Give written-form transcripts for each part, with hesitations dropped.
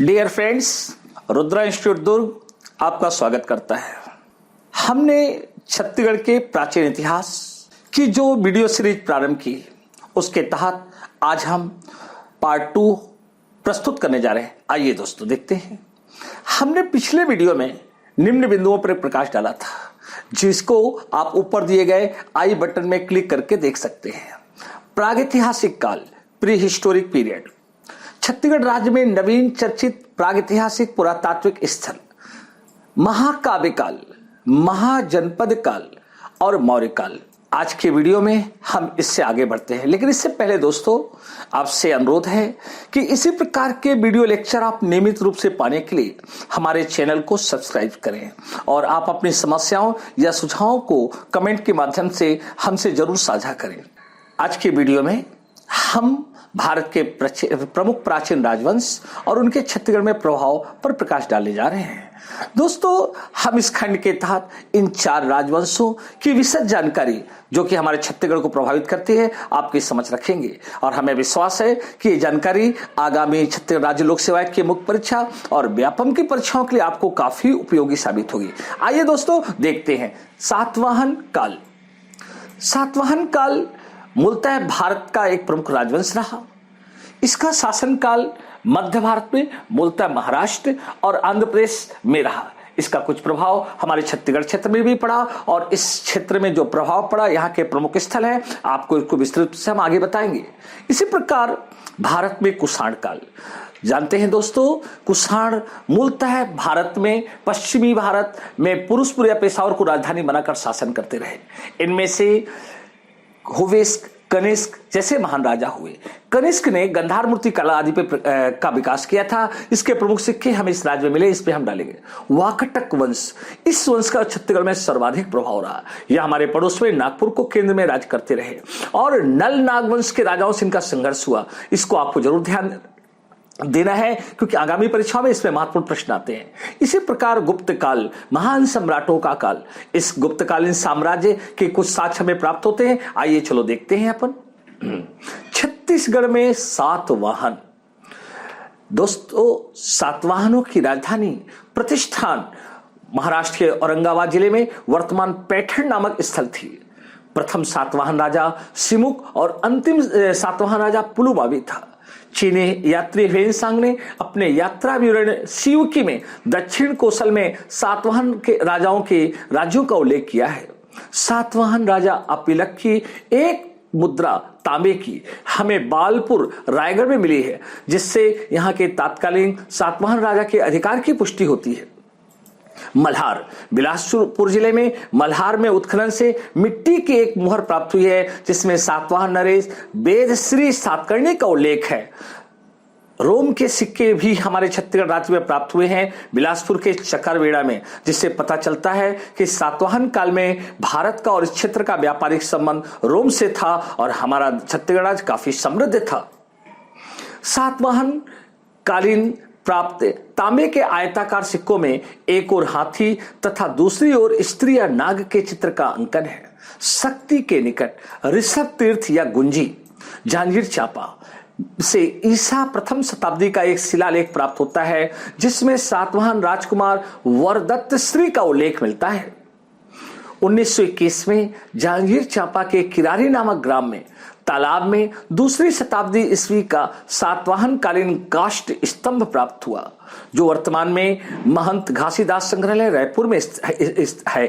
Dear friends, Rudra institute दुर्ग आपका स्वागत करता है। हमने छत्तीसगढ़ के प्राचीन इतिहास की जो वीडियो सीरीज प्रारंभ की, उसके तहत आज हम पार्ट 2 प्रस्तुत करने जा रहे हैं। आइए दोस्तों देखते हैं। हमने पिछले वीडियो में निम्न बिंदुओं पर प्रकाश डाला था, जिसको आप ऊपर दिए गए आई बटन में क्लिक करके देख सकते हैं। प्रागैतिहासिक काल, प्री हिस्टोरिक पीरियड, छत्तीसगढ़ राज्य में नवीन चर्चित प्रागैतिहासिक पुरातात्विक स्थल, महाकाव्य काल, महाजनपद काल और मौर्य काल। आज के वीडियो में हम इससे आगे बढ़ते हैं, लेकिन इससे पहले दोस्तों आपसे अनुरोध है कि इसी प्रकार के वीडियो लेक्चर आप नियमित रूप से पाने के लिए हमारे चैनल को सब्सक्राइब करें और आप अपनी समस्याओं या सुझावों को कमेंट के माध्यम से हमसे जरूर साझा करें। आज के वीडियो में हम भारत के प्रमुख प्राचीन राजवंश और उनके छत्तीसगढ़ में प्रभाव पर प्रकाश डालने जा रहे हैं। दोस्तों, हम इस खंड के तहत इन 4 राजवंशों की विशद जानकारी जो कि हमारे छत्तीसगढ़ को प्रभावित करती है, आपकी समझ रखेंगे और हमें विश्वास है कि ये जानकारी आगामी छत्तीसगढ़ राज्य लोक सेवा की मुख्य परीक्षा और व्यापम की परीक्षाओं के लिए आपको काफी उपयोगी साबित होगी। आइए दोस्तों देखते हैं। सातवाहन काल। सातवाहन काल मूलतः भारत का एक प्रमुख राजवंश रहा। इसका शासनकाल मध्य भारत में मूलतः महाराष्ट्र और आंध्र प्रदेश में रहा। इसका कुछ प्रभाव हमारे छत्तीसगढ़ क्षेत्र में भी पड़ा और इस क्षेत्र में जो प्रभाव पड़ा, यहाँ के प्रमुख स्थल है, आपको इसको विस्तृत से हम आगे बताएंगे। इसी प्रकार भारत में कुषाण काल जानते हैं दोस्तों। कुषाण मूलतः भारत में पश्चिमी भारत में पुरुषपुर या पेशावर को राजधानी बनाकर शासन करते रहे। इनमें से हुवेस्क, कनिष्क जैसे महान राजा हुए। कनिष्क ने गंधार मूर्ति कला आदि पे का विकास किया था। इसके प्रमुख सिक्के हमें इस राज्य में मिले, इस पे हम डालेंगे। वाकटक वंश, इस वंश का छत्तीसगढ़ में सर्वाधिक प्रभाव रहा। यह हमारे पड़ोस में नागपुर को केंद्र में राज करते रहे और नल नाग वंश के राजाओं से इनका संघर्ष हुआ। इसको आपको जरूर ध्यान देना है, क्योंकि आगामी परीक्षाओं में इसमें महत्वपूर्ण प्रश्न आते हैं। इसी प्रकार गुप्त काल, महान सम्राटों का काल। इस गुप्तकालीन साम्राज्य के कुछ साक्ष्य हमें प्राप्त होते हैं। आइए चलो देखते हैं अपन। छत्तीसगढ़ में सातवाहन। दोस्तों, सातवाहनों की राजधानी प्रतिष्ठान महाराष्ट्र के औरंगाबाद जिले में वर्तमान पैठण नामक स्थल थी। प्रथम सातवाहन राजा सिमुक और अंतिम सातवाहन राजा पुलुमावी था। चीनी यात्री ह्वेनसांग ने अपने यात्रा विवरण सियुकी में दक्षिण कोसल में सातवाहन के राजाओं के राज्यों का उल्लेख किया है। सातवाहन राजा अपिलक की एक मुद्रा तांबे की हमें बालपुर रायगढ़ में मिली है, जिससे यहाँ के तत्कालीन सातवाहन राजा के अधिकार की पुष्टि होती है। मल्हार, बिलासपुर जिले में मल्हार में उत्खनन से मिट्टी की एक मुहर प्राप्त हुई है, जिसमें सातवाहन नरेश वेदश्री सातकर्णी का उल्लेख है। रोम के सिक्के भी हमारे छत्तीसगढ़ राज्य में प्राप्त हुए हैं, बिलासपुर के चकरवेड़ा में, जिससे पता चलता है कि सातवाहन काल में भारत का और इस क्षेत्र का व्यापारिक संबंध रोम से था और हमारा छत्तीसगढ़ राज्य काफी समृद्ध था। सातवाहन कालीन प्राप्त तांबे के आयताकार सिक्कों में एक ओर हाथी तथा दूसरी ओर स्त्री या नाग के चित्र का अंकन है। शक्ति के निकट ऋषभ तीर्थ या गुंजी, जांजगीर चांपा से ईसा प्रथम शताब्दी का एक शिलालेख प्राप्त होता है, जिसमें सातवाहन राजकुमार वरदत्त श्री का उल्लेख मिलता है। 1921 में जांजगीर चांपा के किरारी नामक ग्राम में तालाब में दूसरी शताब्दी ईस्वी का सातवाहन कालीन काष्ठ स्तंभ प्राप्त हुआ, जो वर्तमान में महंत घासीदास संग्रहालय रायपुर में है।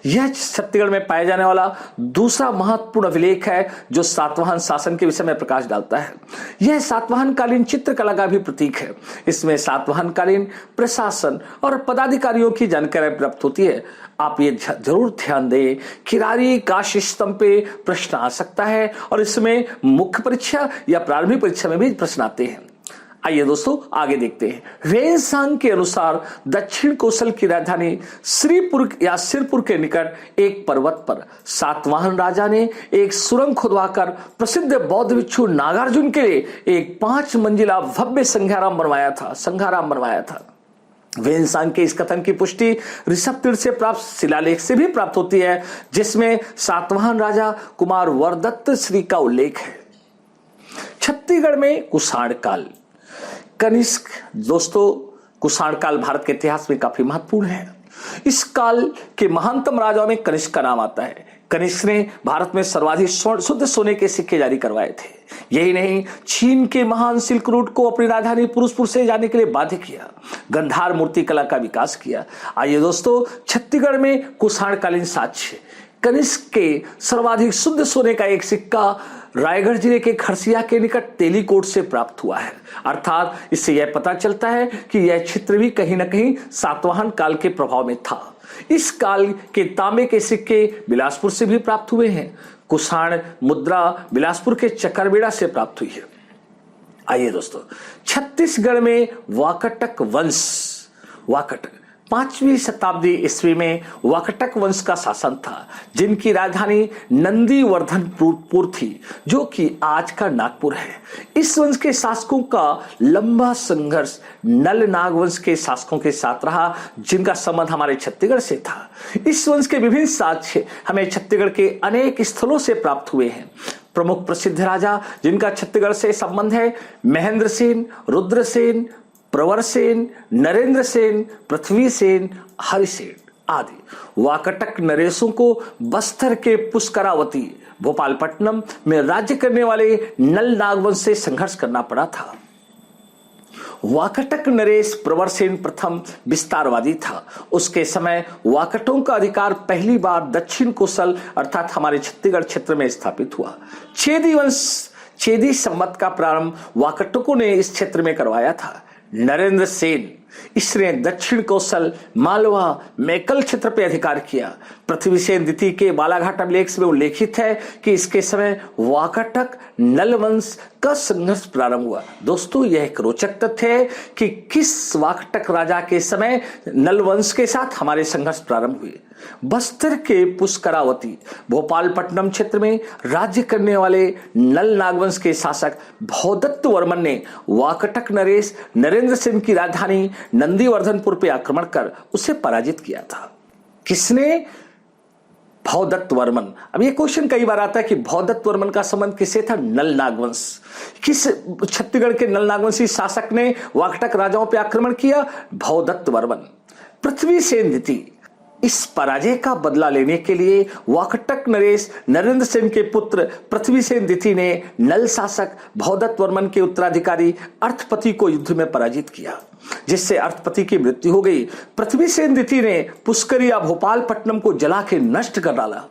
यह छत्तीसगढ़ में पाए जाने वाला दूसरा महत्वपूर्ण अभिलेख है जो सातवाहन शासन के विषय में प्रकाश डालता है। यह सातवाहन कालीन चित्रकला का भी प्रतीक है। इसमें सातवाहन कालीन प्रशासन और पदाधिकारियों की जानकारी प्राप्त होती है। आप ये जरूर ध्यान दें, किरारी काष्ठ स्तंभ पे प्रश्न आ सकता है और इसमें मुख्य परीक्षा या प्रारंभिक परीक्षा में भी प्रश्न आते हैं। आइए दोस्तों आगे देखते हैं। ह्वेनसांग के अनुसार दक्षिण कोसल की राजधानी श्रीपुर या सिरपुर के निकट एक पर्वत पर सातवाहन राजा ने एक सुरंग खुदवाकर प्रसिद्ध बौद्ध भिक्षु नागार्जुन के लिए एक 5 मंजिला भव्य संघाराम बनवाया था। ह्वेनसांग के इस कथन की पुष्टि ऋषभ तीर्थ से प्राप्त शिलालेख से भी प्राप्त होती है, जिसमें सातवाहन राजा कुमार वरदत्त श्री का उल्लेख है। छत्तीसगढ़ में कुषाण काल। कनिष्क दोस्तों कुषाण काल भारत के इतिहास में काफी महत्वपूर्ण है। इस काल के महानतम राजाओं में कनिष्क का नाम आता है। कनिष्क ने भारत में सर्वाधिक शुद्ध सोने के सिक्के जारी करवाए थे। यही नहीं, चीन के महान सिल्क रूट को अपनी राजधानी फिरोजपुर से जाने के लिए बाध्य किया। गंधार मूर्ति कला का विकास किया। आइए दोस्तों, छत्तीसगढ़ में कुषाणकालीन साक्ष्य। कनिष्क के सर्वाधिक शुद्ध सोने का एक सिक्का रायगढ़ जिले के खरसिया के निकट तेलीकोट से प्राप्त हुआ है। अर्थात इससे यह पता चलता है कि यह क्षेत्र भी कहीं न कहीं सातवाहन काल के प्रभाव में था। इस काल के तांबे के सिक्के बिलासपुर से भी प्राप्त हुए हैं। कुषाण मुद्रा बिलासपुर के चकरबेड़ा से प्राप्त हुई है। आइए दोस्तों, छत्तीसगढ़ में वाकटक वंश, वाकटक 5वीं शताब्दी ईस्वी में वाकटक वंश का शासन था, जिनकी राजधानी नंदीवर्धनपुर थी, जो कि आज का नागपुर है। इस वंश के शासकों का लंबा संघर्ष नल नाग वंश के शासकों के साथ रहा, जिनका संबंध हमारे छत्तीसगढ़ से था। इस वंश के विभिन्न साक्ष्य हमें छत्तीसगढ़ के अनेक स्थलों से प्राप्त हुए हैं। प्रमुख प्रसिद्ध राजा जिनका छत्तीसगढ़ से संबंध है, महेंद्र सेन, रुद्र सेन, प्रवर सेन, नरेंद्र सेन, पृथ्वी सेन, हरिसेन आदि। वाकटक नरेशों को बस्तर के पुष्करावती भोपालपट्टनम में राज्य करने वाले नल नागवंश से संघर्ष करना पड़ा था। वाकटक नरेश प्रवर सेन प्रथम विस्तारवादी था। उसके समय वाकटों का अधिकार पहली बार दक्षिण कोसल अर्थात हमारे छत्तीसगढ़ क्षेत्र में स्थापित हुआ। चेदी वंश, चेदी संवत का प्रारंभ वाकटकों ने इस क्षेत्र में करवाया था। नरेंद्र सेन, इसने दक्षिण कौशल, मालवा, मैकल क्षेत्र पर अधिकार किया। पृथ्वी सेन द्वितीय के बालाघाट अभिलेख में उल्लेखित है कि इसके समय वाकटक नल वंश का संघर्ष प्रारंभ हुआ। दोस्तों, यह एक रोचक तथ्य है कि किस वाकटक राजा के समय नल वंश के साथ हमारे संघर्ष प्रारंभ हुए। बस्तर के पुष्करावती भोपालपट्टनम क्षेत्र में राज्य करने वाले नल नागवंश के शासक भौदत्त वर्मन ने वाकटक नरेश नरेंद्र सेन की राजधानी नंदीवर्धनपुर पर आक्रमण कर उसे पराजित किया था। किसने? भौदत्त वर्मन। अब ये क्वेश्चन कई बार आता है कि भौदत्त वर्मन का संबंध किससे था? नल नागवंश। किस छत्तीसगढ़ के नल नागवंशी शासक ने वाकटक राजाओं पर आक्रमण किया? भौदत्त वर्मन। पृथ्वी सेन द्वितीय इस पराजय का बदला लेने के लिए वाकटक नरेश नरेंद्र सेन के पुत्र पृथ्वी सेन द्वितीय ने नल शासक भौदत्त वर्मन के उत्तराधिकारी अर्थपति को युद्ध में पराजित किया, जिससे अर्थपति की मृत्यु हो गई। पृथ्वी सेन द्वितीय ने पुष्करिया भोपालपट्टनम को जला के नष्ट कर डाला।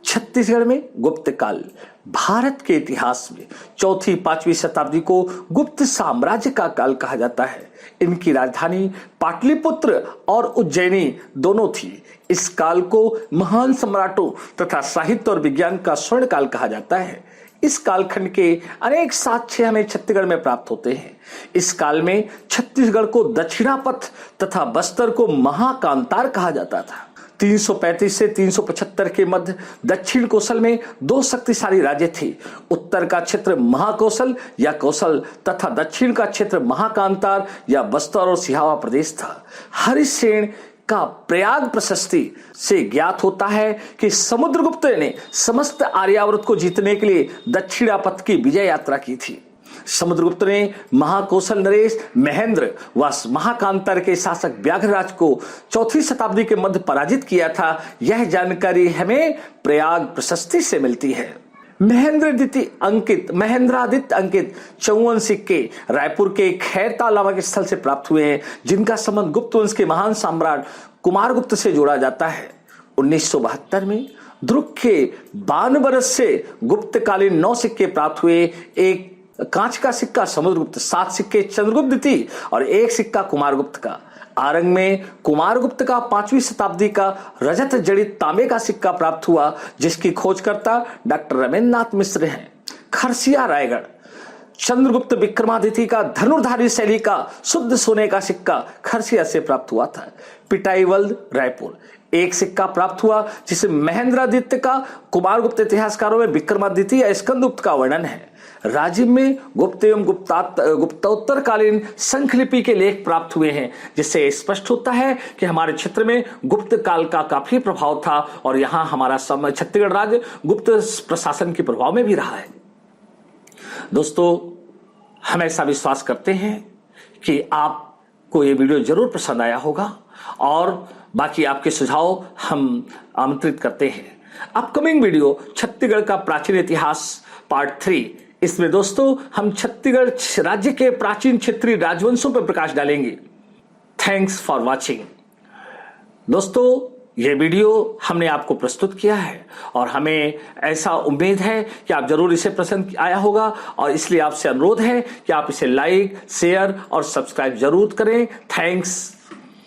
छत्तीसगढ़ में गुप्त काल। भारत के इतिहास में 4वीं-5वीं शताब्दी को गुप्त साम्राज्य का काल कहा जाता है। इनकी राजधानी पाटलिपुत्र और उज्जैनी दोनों थी। इस काल को महान सम्राटों तथा साहित्य और विज्ञान का स्वर्ण काल कहा जाता है। इस कालखंड के अनेक साक्ष्य हमें छत्तीसगढ़ में प्राप्त होते हैं। इस काल में छत्तीसगढ़ को दक्षिणापथ तथा बस्तर को महाकांतार कहा जाता था। 335 से 375 के मध्य दक्षिण कौशल में 2 शक्तिशाली राज्य थे। उत्तर का क्षेत्र महाकौशल या कौशल तथा दक्षिण का क्षेत्र महाकांतार या बस्तर और सिहावा प्रदेश था। हरिसेन का प्रयाग प्रशस्ति से ज्ञात होता है कि समुद्रगुप्त ने समस्त आर्यावर्त को जीतने के लिए दक्षिणापथ की विजय यात्रा की थी। समुद्रगुप्त ने महाकौशल नरेश महेंद्र व महाकांतार के शासक व्याघ्रराज को 4वीं शताब्दी के मध्य पराजित किया था। यह जानकारी हमें प्रयाग प्रशस्ति से मिलती है। महेंद्रादित्य अंकित 54 सिक्के रायपुर के खैरताल नामक स्थल से प्राप्त हुए हैं, जिनका संबंध गुप्त वंश के महान सम्राट कुमारगुप्त से जोड़ा जाता है। 1972 में दुर्ग के 52 बरस से गुप्तकालीन 9 सिक्के प्राप्त हुए। एक कांच का सिक्का समुद्रगुप्त, 7 सिक्के चंद्रगुप्त द्वितीय और 1 सिक्का कुमारगुप्त का। आरंग में कुमारगुप्त का 5वीं शताब्दी का रजत जड़ित तांबे का सिक्का प्राप्त हुआ, जिसकी खोजकर्ता डॉक्टर रमेंद्रनाथ मिश्र हैं। खरसिया रायगढ़ चंद्रगुप्त विक्रमादित्य का धनुर्धारी शैली का शुद्ध सोने का सिक्का खरसिया से प्राप्त हुआ था। पिटाईवल्द रायपुर 1 सिक्का प्राप्त हुआ, जिसे महेंद्रादित्य का कुमारगुप्त इतिहासकारों में विक्रमादित्य या स्कंदगुप्त का वर्णन है। राजिम में गुप्त एवं गुप्तोत्तरकालीन संखलिपि के लेख प्राप्त हुए हैं, जिससे स्पष्ट होता है कि हमारे क्षेत्र में गुप्त काल का काफी प्रभाव था और यहाँ हमारा छत्तीसगढ़ राज्य गुप्त प्रशासन के प्रभाव में भी रहा है। दोस्तों, हमेशा विश्वास करते हैं कि आपको ये वीडियो जरूर पसंद आया होगा और बाकी आपके सुझाव हम आमंत्रित करते हैं। अपकमिंग वीडियो छत्तीसगढ़ का प्राचीन इतिहास पार्ट 3। इसमें दोस्तों हम छत्तीसगढ़ राज्य के प्राचीन क्षेत्रीय राजवंशों पर प्रकाश डालेंगे। Thanks for watching. दोस्तों ये वीडियो हमने आपको प्रस्तुत किया है और हमें ऐसा उम्मीद है कि आप जरूर इसे पसंद आया होगा और इसलिए आपसे अनुरोध है कि आप इसे लाइक, शेयर और सब्सक्राइब जरूर करें। थैंक्स।